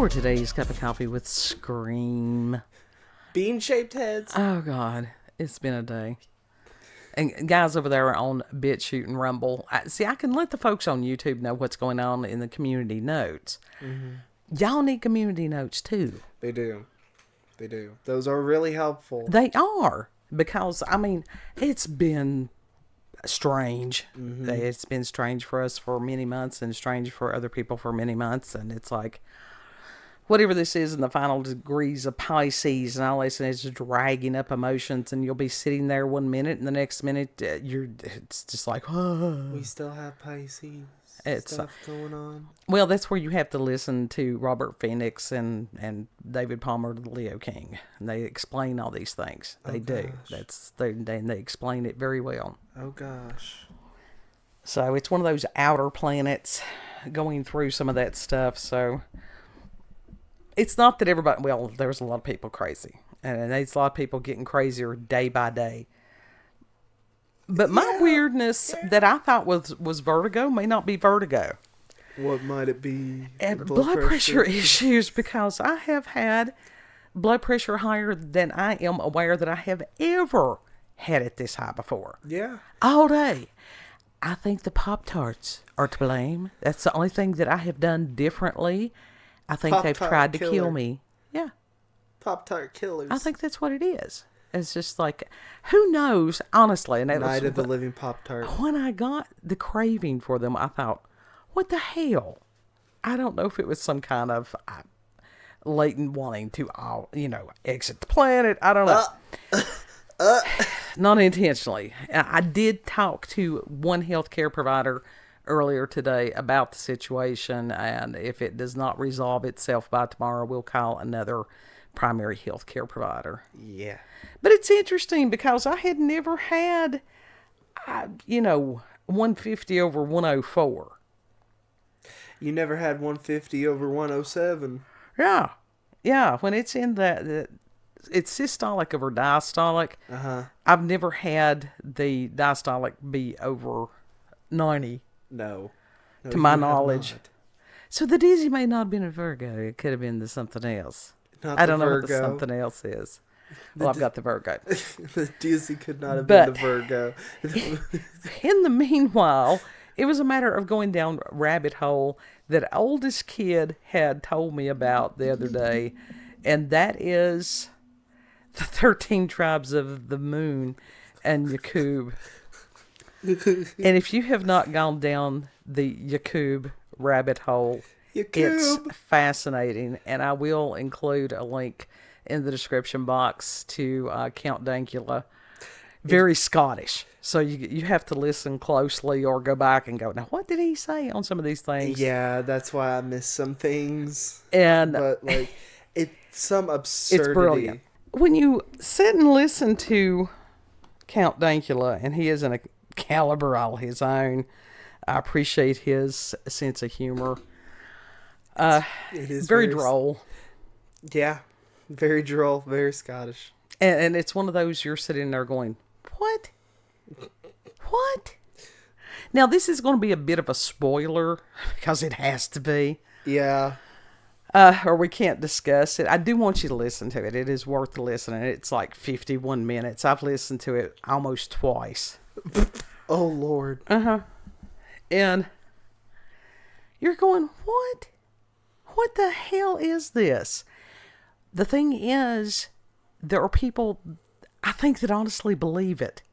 for today's cup of coffee with Scream. Bean-shaped heads. Oh, God. It's been a day. And guys over there on BitChute and Rumble, I can let the folks on YouTube know what's going on in the community notes. Mm-hmm. Y'all need community notes, too. They do. They do. Those are really helpful. They are. Because, I mean, it's been strange. Mm-hmm. It's been strange for us for many months and strange for other people for many months. And it's like, whatever this is in the final degrees of Pisces and all this, and it's dragging up emotions, and you'll be sitting there one minute and the next minute it's just like, oh. We still have Pisces stuff going on. Well, that's where you have to listen to Robert Phoenix and David Palmer, the Leo King. And they explain all these things. They do. They explain it very well. Oh, gosh. So it's one of those outer planets going through some of that stuff. So it's not that everybody, well, there's a lot of people crazy. And there's a lot of people getting crazier day by day. But my weirdness that I thought was vertigo may not be vertigo. What might it be? And blood pressure issues, because I have had blood pressure higher than I am aware that I have ever had it this high before. Yeah. All day. I think the Pop-Tarts are to blame. That's the only thing that I have done differently. I think they've tried to kill me. Yeah. Pop-Tart killers. I think that's what it is. It's just like, who knows, honestly. And Night of the Living Pop-Tart. When I got the craving for them, I thought, what the hell? I don't know if it was some kind of latent wanting to, exit the planet. I don't know. Not intentionally. I did talk to one healthcare provider earlier today about the situation, and if it does not resolve itself by tomorrow, we'll call another primary healthcare provider. Yeah. But it's interesting because I had never had, 150 over 104. You never had 150 over 107. Yeah. Yeah. When it's in it's systolic over diastolic. Uh-huh. I've never had the diastolic be over 90. No, to my knowledge. So the dizzy may not have been a Virgo. It could have been the something else. I don't know what the something else is. Well, I've got the Virgo. The dizzy could not have been the Virgo. In the meanwhile, it was a matter of going down a rabbit hole that oldest kid had told me about the other day, and that is the 13 tribes of the moon and Yakub. And if you have not gone down the Yakub rabbit hole, it's fascinating. And I will include a link in the description box to Count Dankula. Very Scottish. So you have to listen closely or go back and go, now what did he say on some of these things? Yeah, that's why I missed some things. But it's some absurdity. It's brilliant. When you sit and listen to Count Dankula, and he is in a caliber all his own. I appreciate his sense of humor. It is very droll. Yeah, very droll, very Scottish. And it's one of those you're sitting there going, what? What? Now, this is going to be a bit of a spoiler because it has to be. Yeah. Or we can't discuss it. I do want you to listen to it. It is worth listening. It's like 51 minutes. I've listened to it almost twice. Oh, Lord. Uh-huh. And you're going, what? What the hell is this? The thing is, there are people, I think, that honestly believe it.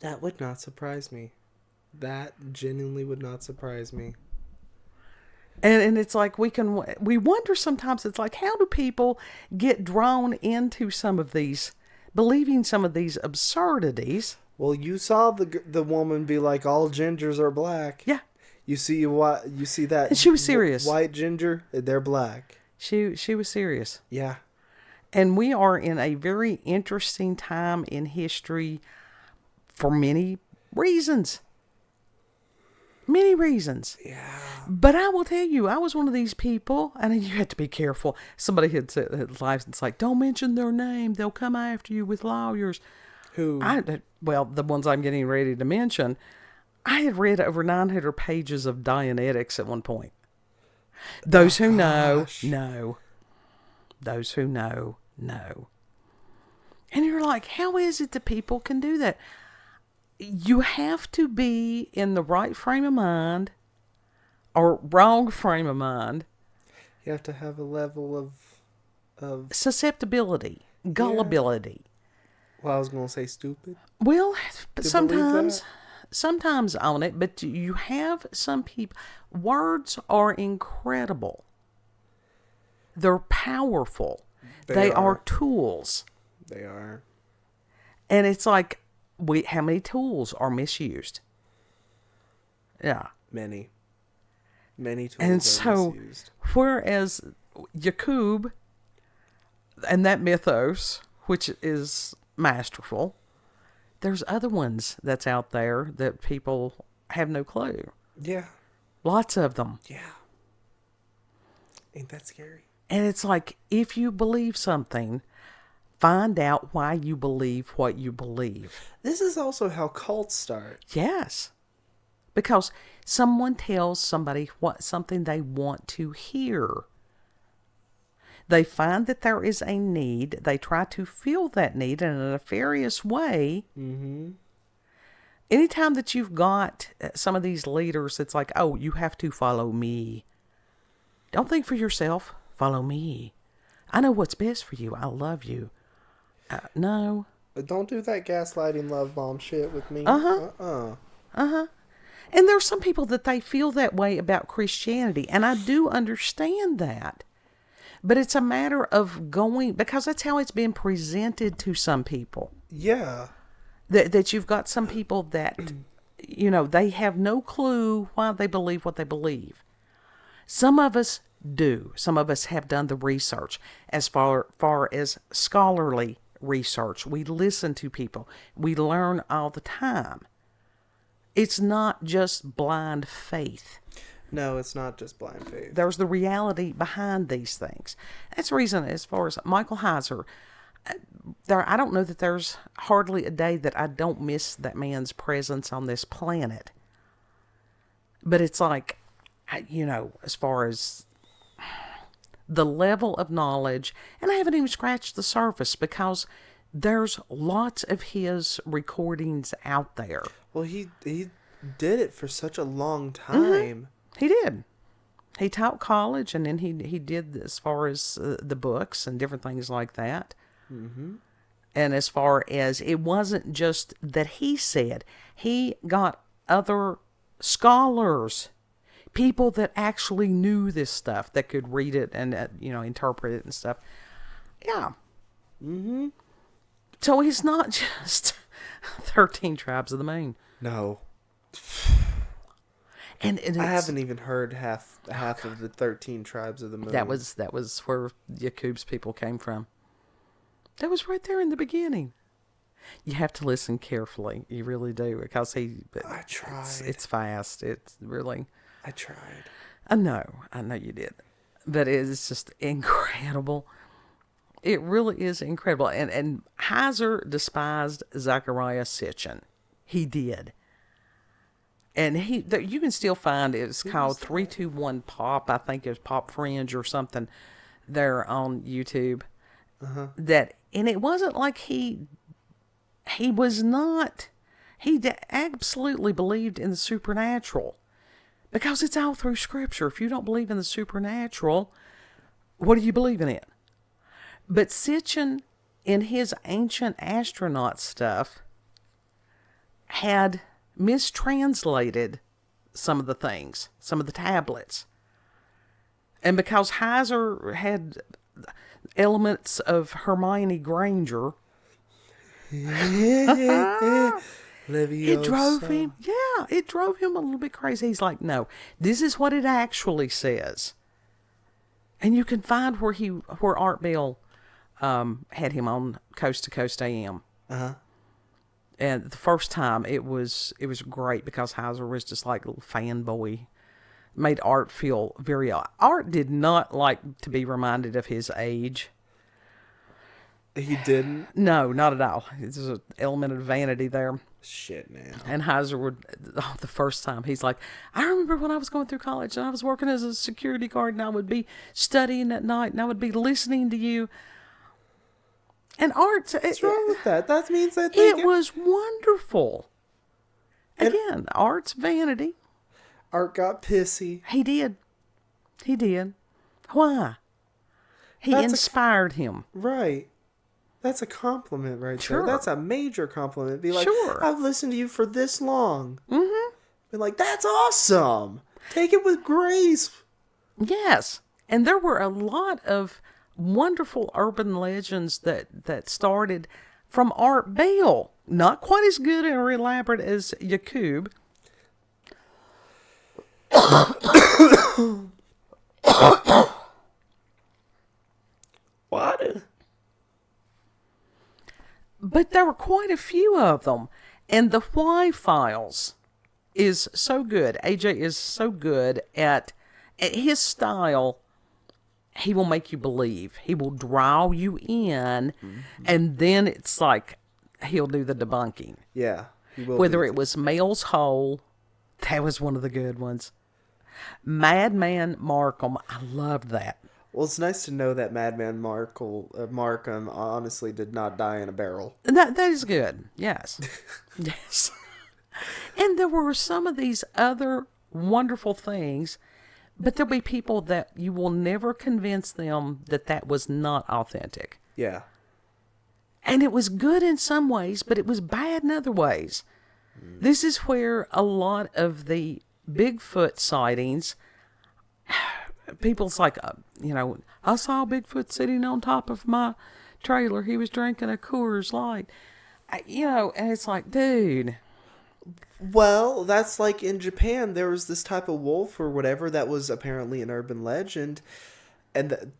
That would not surprise me. That genuinely would not surprise me. And it's like we wonder sometimes, it's like, how do people get drawn into some of these, believing some of these absurdities? Well, you saw the woman be like, all gingers are black. Yeah. You see that? And she was serious. White ginger, they're black. She was serious. Yeah. And we are in a very interesting time in history for many reasons. Many reasons. Yeah. But I will tell you, I was one of these people, and you had to be careful. Somebody had said, it's like, don't mention their name. They'll come after you with lawyers. Who? Well, the ones I'm getting ready to mention. I had read over 900 pages of Dianetics at one point. Those who know, gosh. know. Those who know, know. And you're like, how is it that people can do that? You have to be in the right frame of mind or wrong frame of mind. You have to have a level of Susceptibility, gullibility. well, I was gonna say stupid. Well, Do you sometimes, believe sometimes on it, but you have some people. Words are incredible. They're powerful. They are tools, They are. and it's like how many tools are misused? Yeah, Many tools and are so misused. whereas Yakub and that mythos, which is masterful, there's other ones that's out there that people have no clue. Yeah. Lots of them. Yeah. Ain't that scary? And it's like, if you believe something, find out why you believe what you believe. This is also how cults start. Yes. Because someone tells somebody something they want to hear. They find that there is a need. They try to fill that need in a nefarious way. Mm-hmm. Anytime that you've got some of these leaders, it's like, oh, you have to follow me. Don't think for yourself. Follow me. I know what's best for you. I love you. No. But don't do that gaslighting love bomb shit with me. Uh-huh. And there's some people that they feel that way about Christianity. And I do understand that. But it's a matter of going, because that's how it's been presented to some people. Yeah. That you've got some people that, they have no clue why they believe what they believe. Some of us do. Some of us have done the research. As far as scholarly research, we listen to people. We learn all the time. It's not just blind faith. No, it's not just blind faith. There's the reality behind these things. That's the reason, as far as Michael Heiser, I don't know that there's hardly a day that I don't miss that man's presence on this planet. But it's like, as far as the level of knowledge, and I haven't even scratched the surface because there's lots of his recordings out there. Well, he did it for such a long time. Mm-hmm. He did. He taught college, and then he did as far as the books and different things like that. Mm-hmm. And as far as, it wasn't just that he said, he got other scholars, people that actually knew this stuff, that could read it and, interpret it and stuff. Yeah. Mm-hmm. So he's not just 13 tribes of the moon. No. And I haven't even heard half of the 13 tribes of the moon. That was where Yakub's people came from. That was right there in the beginning. You have to listen carefully. You really do, because I tried. It's fast. It's really. I tried. I know you did, but it's just incredible. It really is incredible. And Heiser despised Zechariah Sitchin. He did. And you can still find it's called 321 Pop. I think it's Pop Fringe or something there on YouTube. Uh-huh. And it wasn't like he absolutely believed in the supernatural, because it's all through Scripture. If you don't believe in the supernatural, what do you believe in it? But Sitchin, in his ancient astronaut stuff, had mistranslated some of the things, some of the tablets. And because Heiser had elements of Hermione Granger, it drove him a little bit crazy. He's like, no, this is what it actually says. And you can find where Art Bell had him on Coast to Coast AM. Uh-huh. And the first time it was great, because Heiser was just like a little fanboy. Made Art feel Art did not like to be reminded of his age. He didn't? No, not at all. There's an element of vanity there. Shit, man. And Heiser would, the first time, he's like, I remember when I was going through college and I was working as a security guard and I would be studying at night and I would be listening to you. And Art... What's wrong with that? That means that it was wonderful. Again, Art's vanity. Art got pissy. He did. He did. Why? He inspired him. Right. That's a compliment right Sure. there. That's a major compliment. Be like, Sure. I've listened to you for this long. Mm-hmm. Be like, that's awesome. Take it with grace. Yes. And there were a lot of wonderful urban legends that started from Art Bell. Not quite as good or elaborate as Yakub. What? But there were quite a few of them. And the Why Files is so good. AJ is so good at his style. He will make you believe. He will draw you in. Mm-hmm. And then it's like he'll do the debunking. Yeah. Whether it was Mel's Hole, that was one of the good ones. Madman Markham, I loved that. Well, it's nice to know that Madman Markham honestly did not die in a barrel. That is good. Yes. Yes. And there were some of these other wonderful things, but there'll be people that you will never convince them that was not authentic. Yeah. And it was good in some ways, but it was bad in other ways. This is where a lot of the Bigfoot sightings, people's like, I saw Bigfoot sitting on top of my trailer. He was drinking a Coors Light. And it's like, dude. Well, that's like in Japan, there was this type of wolf or whatever that was apparently an urban legend. And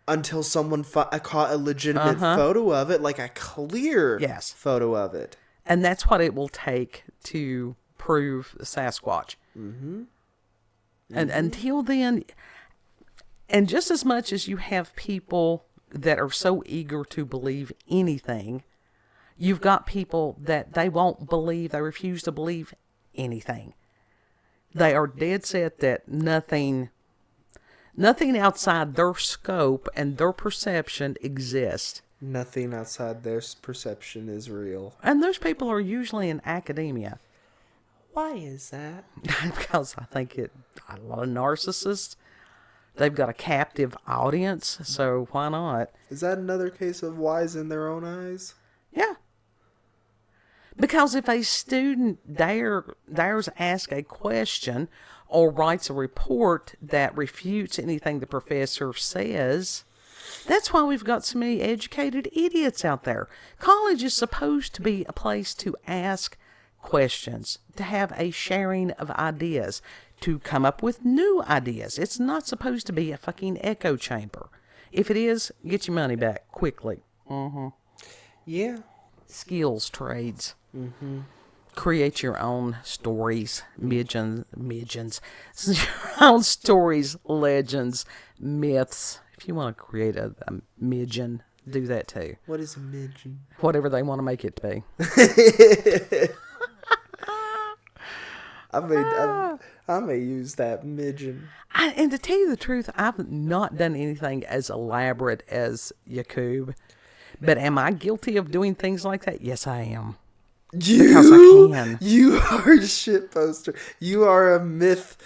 until someone caught a legitimate photo of it, like a clear photo of it. And that's what it will take to prove Sasquatch. Mm-hmm. And until then, and just as much as you have people that are so eager to believe anything, you've got people that they won't believe, they refuse to believe anything. They are dead set that nothing outside their scope and their perception exists. Nothing outside their perception is real. And those people are usually in academia. Why is that? Because I think a lot of narcissists, they've got a captive audience, so why not? Is that another case of wise in their own eyes? Yeah. Because if a student dares ask a question or writes a report that refutes anything the professor says, that's why we've got so many educated idiots out there. College is supposed to be a place to ask questions, to have a sharing of ideas, to come up with new ideas. It's not supposed to be a fucking echo chamber. If it is, get your money back quickly. Mm-hmm. Yeah. Skills trades. Mm-hmm. Create your own stories, midgens, your own stories, legends, myths. If you want to create a midgen, do that too. What is a midgen? Whatever they want to make it to be. I may use that midgen. And to tell you the truth, I've not done anything as elaborate as Yakub. But am I guilty of doing things like that? Yes, I am. Because I can. You are a shit poster. You are a myth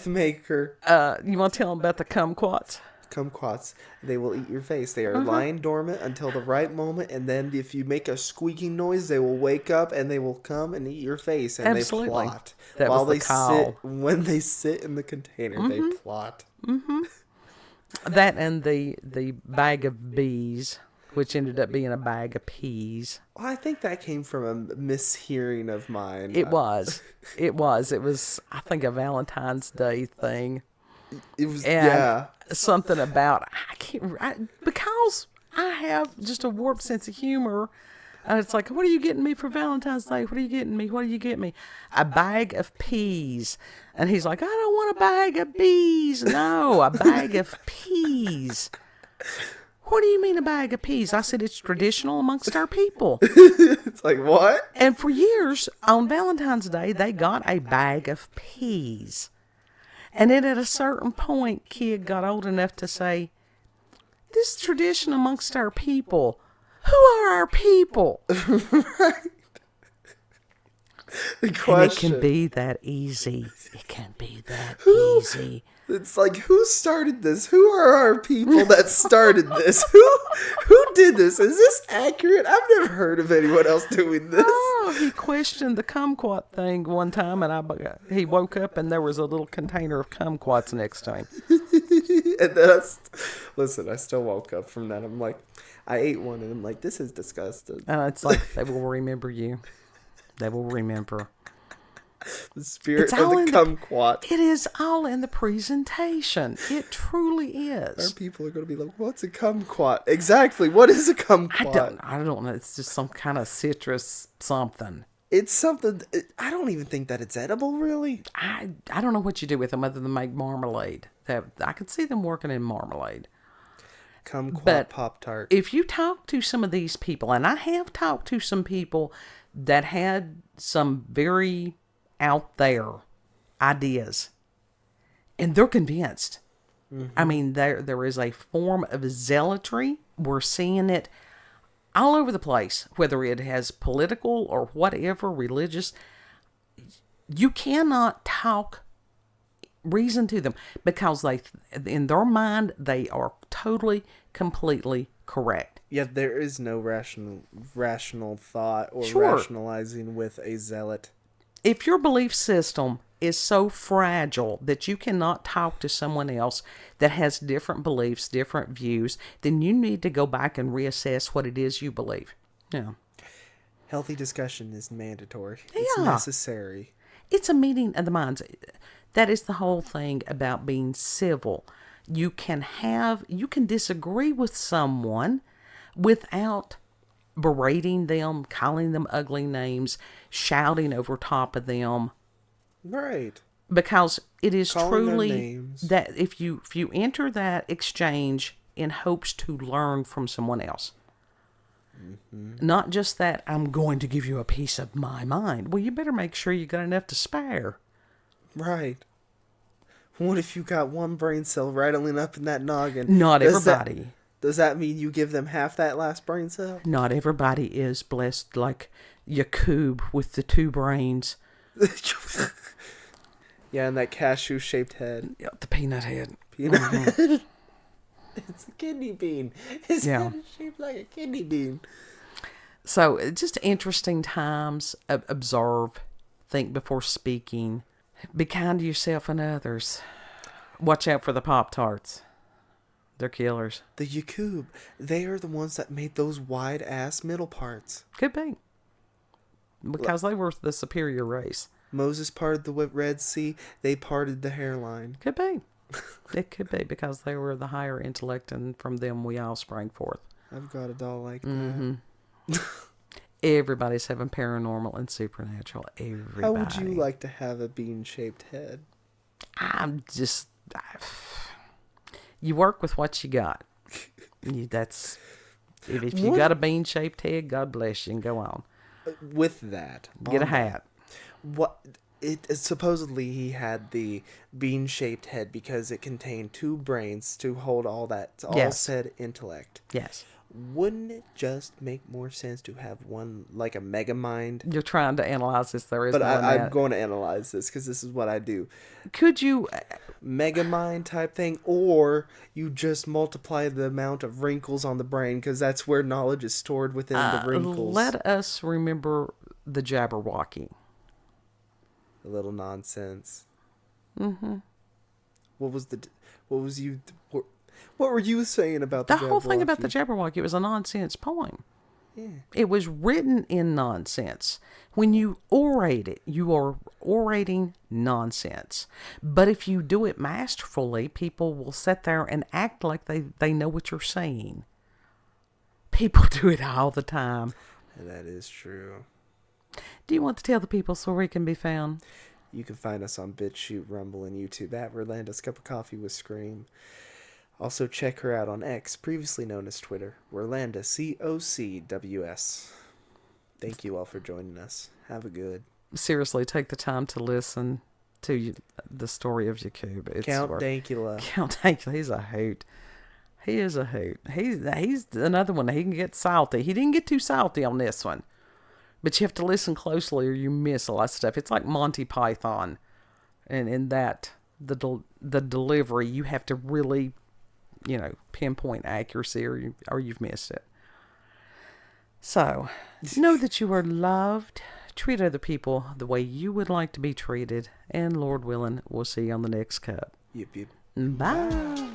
maker. You want to tell them about the kumquats? Kumquats. They will eat your face. They are lying dormant until the right moment, and then if you make a squeaking noise, they will wake up and they will come and eat your face. And Absolutely. They plot. That While was they the call. when they sit in the container, they plot. Mm-hmm. That and the bag of bees, which ended up being a bag of peas. Well, I think that came from a mishearing of mine. It was. It was, I think, a Valentine's Day thing. It was, and something about, because I have just a warped sense of humor. And it's like, what are you getting me for Valentine's Day? What are you getting me? What do you get me? A bag of peas. And he's like, I don't want a bag of bees. No, a bag of peas. What do you mean a bag of peas? I said, it's traditional amongst our people. It's like, what? And for years, on Valentine's Day, they got a bag of peas. And then at a certain point, kid got old enough to say, this is tradition amongst our people. Who are our people? The question. And it can be that easy. It can be that easy. It's like, who started this? Who are our people that started this? Who did this? Is this accurate? I've never heard of anyone else doing this. Oh, he questioned the kumquat thing one time, and he woke up and there was a little container of kumquats next to him. And then listen, I still woke up from that. I'm like, I ate one and I'm like, this is disgusting. It's like, they will remember you. They will remember. The spirit of the kumquat. It is all in the presentation. It truly is. Our people are going to be like, what's a kumquat? Exactly. What is a kumquat? I don't know. It's just some kind of citrus something. It's something. I don't even think that it's edible, really. I don't know what you do with them other than make marmalade. I could see them working in marmalade. Kumquat Pop-Tart. If you talk to some of these people, and I have talked to some people that had some very out there ideas, and they're convinced. Mm-hmm. I mean, there is a form of zealotry. We're seeing it all over the place, whether it has political or whatever, religious. You cannot talk reason to them because in their mind, they are totally, completely correct. Yet there is no rational thought or Sure. rationalizing with a zealot. If your belief system is so fragile that you cannot talk to someone else that has different beliefs, different views, then you need to go back and reassess what it is you believe. Yeah. Healthy discussion is mandatory. It's necessary. It's a meeting of the minds. That is the whole thing about being civil. You can disagree with someone without berating them, calling them ugly names, shouting over top of them. Right. Because it is Calling truly that if you enter that exchange in hopes to learn from someone else, not just that I'm going to give you a piece of my mind. Well, you better make sure you got enough to spare. Right. What if you got one brain cell rattling up in that noggin? Not everybody. Does that mean you give them half that last brain cell? Not everybody is blessed like Yakub with the 2 brains. Yeah, and that cashew-shaped head. Yeah, the peanut head. Peanut head. It's a kidney bean. His head is shaped like a kidney bean. So, just interesting times. Observe. Think before speaking. Be kind to yourself and others. Watch out for the Pop-Tarts. They're killers. The Yakub, they are the ones that made those wide-ass middle parts. Could be. Because they were the superior race. Moses parted the Red Sea. They parted the hairline. Could be. It could be because they were the higher intellect and from them we all sprang forth. I've got a doll like that. Everybody's having paranormal and supernatural. Everybody. How would you like to have a bean-shaped head? You work with what you got. If you got a bean-shaped head, God bless you and go on. With that, get a hat. Supposedly he had the bean-shaped head because it contained 2 brains to hold all said intellect. Yes. Wouldn't it just make more sense to have one like a mega mind? You're trying to analyze this. There is, but I'm going to analyze this because this is what I do. Could you mega mind type thing, or you just multiply the amount of wrinkles on the brain because that's where knowledge is stored within the wrinkles. Let us remember the Jabberwocky. A little nonsense. Mm-hmm. What were you saying about the whole thing about the Jabberwocky? It was a nonsense poem. Yeah. It was written in nonsense. When you orate it, you are orating nonsense. But if you do it masterfully, people will sit there and act like they know what you're saying. People do it all the time. And that is true. Do you want to tell the people so we can be found? You can find us on BitChute, Rumble, and YouTube at Rolando's Cup of Coffee with Scream. Also, check her out on X, previously known as Twitter, Werlanda, COCWS. Thank you all for joining us. Have a good. Seriously, take the time to listen to the story of Yakub. Count Dankula. Count Dankula. He's a hoot. He is a hoot. He's another one. He can get salty. He didn't get too salty on this one. But you have to listen closely or you miss a lot of stuff. It's like Monty Python. And in that, the delivery, you have to really, pinpoint accuracy or you've missed it. So, know that you are loved. Treat other people the way you would like to be treated. And Lord willing, we'll see you on the next cup. Yep. Bye.